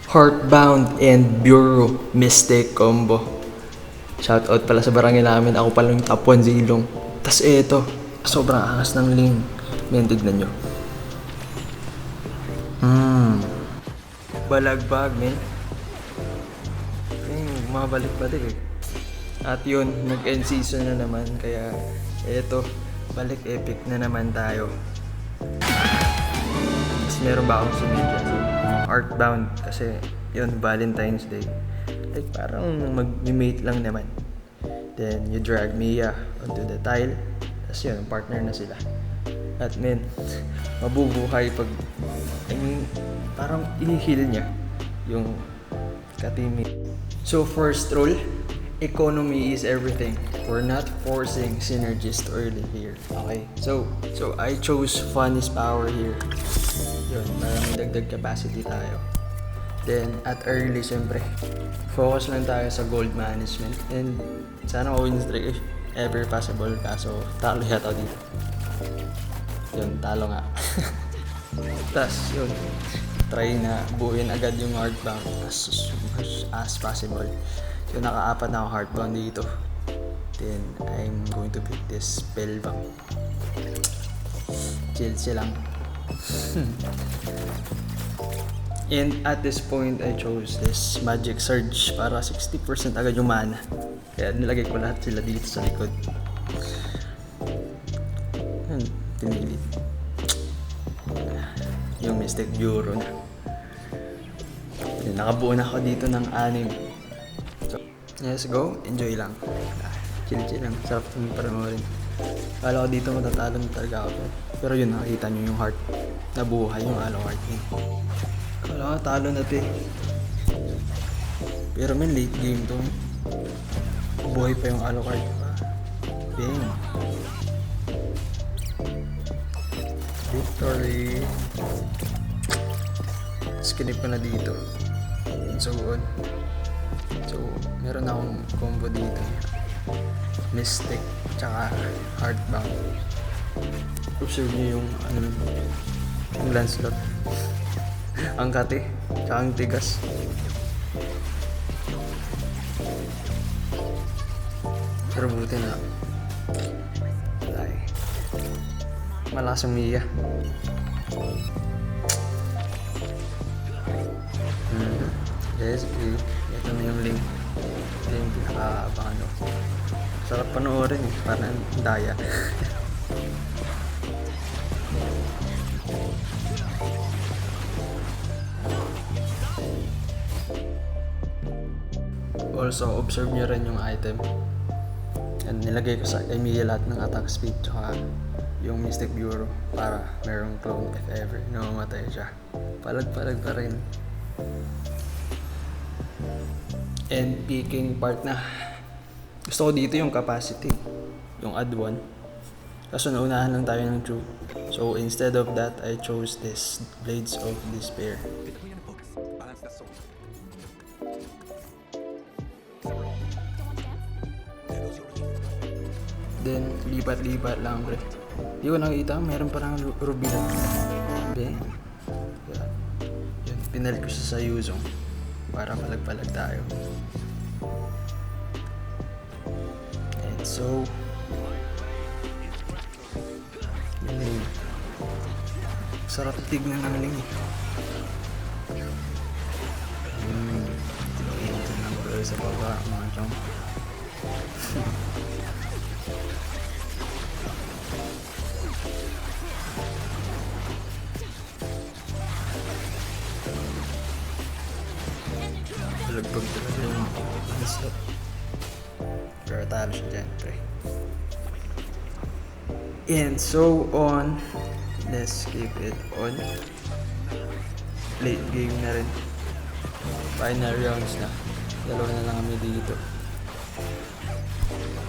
Heartbound and Bureau Mistake combo. Shoutout pala sa barangay namin. Ako pala yung top 1 zilong. Tas eto, sobrang angas ng lane. Men, tignan nyo. Balagbag, men. Mabalik-balik eh. At yun, nag-end season na naman. Kaya eto, balik epic na naman tayo. Tapos meron ba akong sinadya? Heartbound kasi yun, Valentine's Day. Like parang mag-mate lang naman. Then you drag Mia onto the tile. Tapos yun, partner na sila. At men, mabubuhay pag, I mean, parang inihil niya yung ka-teammate. So first rule, economy is everything. We're not forcing synergist early here. Okay? So I chose fun is power here. Yun, para may dagdag capacity tayo. Then, at early, syempre, focus lang tayo sa gold management. And sana win streak if ever possible. Kaso, talo yata dito. Yun, talo nga. Tapos, yun, try na buuin agad yung heartbound as much as possible. So, naka-apat na ako heartbound dito. Then, I'm going to pick this spellbound. Chill lang. And at this point, I chose this Magic Surge para 60% agad yung mana. Kaya nilagay ko lahat sila dito sa likod. Yan, pinilit. Yung Mystic Bureau na. Yan, nakabuo na ako dito ng 6. So, let's go. Enjoy lang. Chill lang. Sarap yung panoorin. Kala ko dito matatalo na talaga ako. Pero yun, nakikita nyo yung heart. Nabuhay yung heart niya. Kala ko talo na ito eh. Pero may late game to. Buhay pa yung Alucard. Bang. Victory. Skinip ko na dito. And so on. So, meron akong combo dito. Mystic, tsaka Heartbound. Observe nyo yung yung Lancelot. Ang kati, tsaka ang tigas. Pero buti na. Ay. Malakas ang Mia. Yes, ito na yung link. Ito yung pinaka-abang sarap panoorin eh, parang daya. Also, observe nyo rin yung item. And nilagay ko sa Emilia lahat ng attack speed tsaka yung Mystic Bureau para merong clone if ever namamatay siya. Palag-palag pa rin. And picking part na. Gusto ko dito yung capacity. Yung add 1. Kaso naunahan lang tayo ng true. So instead of that, I chose this Blades of Despair. Then, lipat-lipat lang, pre. Di ko nakita, meron parang ruby na. Bang. Yun, pinal ko sa Yuzong. Para palag-palag tayo. And so, yun. Sarap tignan ng ling. Ito ng bro sa baba, mga chong. Lagbag talaga yung Lancelot. Pero talo siya dyan, pre. And so on. Let's keep it on. Late game na rin. Final rounds na. Dalawa na lang kami dito.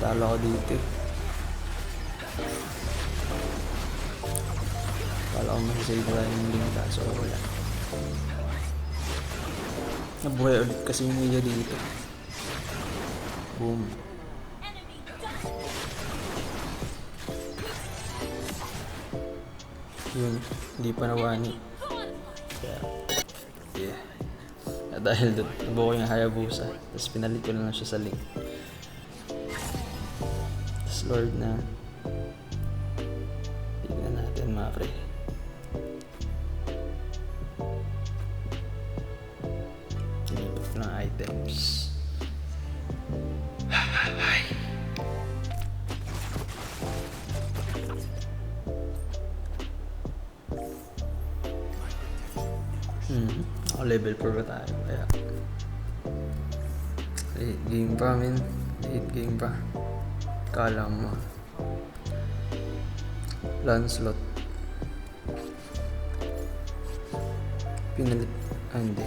Talo ako dito. Kala ko masasave ko lang yung link kaso wala. Nabuhay ulit kasi yung Mia dito. Boom. Yun, hindi pa nawani. Yeah. Dahil doon, nabuo ko yung Hayabusa. Tapos pinalit ko na lang siya sa Link. Tapos Lord na. Tignan natin mga pre. Tinipot ng items. Ako level 4 ba tayo? Kaya late game pa, men. Late game pa. Kala mo Lancelot pinalit. Hindi.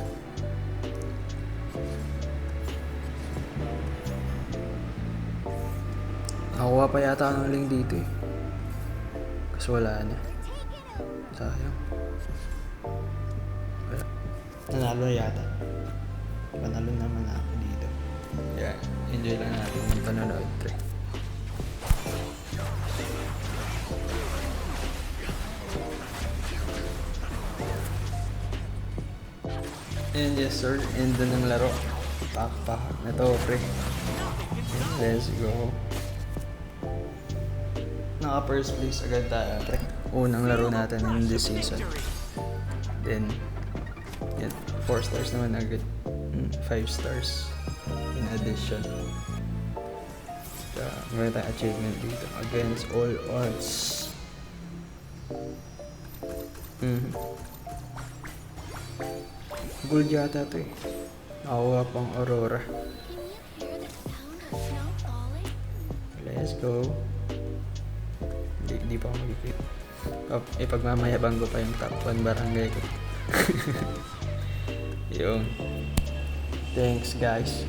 Nakuha pa yata ng link dito eh. Kasi wala na. Sayang. Wala. Nanalo yata. Panalo naman ako dito. Yeah, enjoy lang natin yung panonood, pre. And yes sir, end ng laro. Pak na to, pre. Let's go. Naka first place agad tayo, pre. Unang laro natin in this season. Then, yan, 4 stars naman agad. 5 stars in addition. Meron tayong achievement dito. Against all odds. Gold yata to eh. Nakakuha pang Aurora. Let's go. Hindi pa ako mag-quit. Ipagmamayabang ko pa yung top 1 barangay ko. Yun. Thanks guys.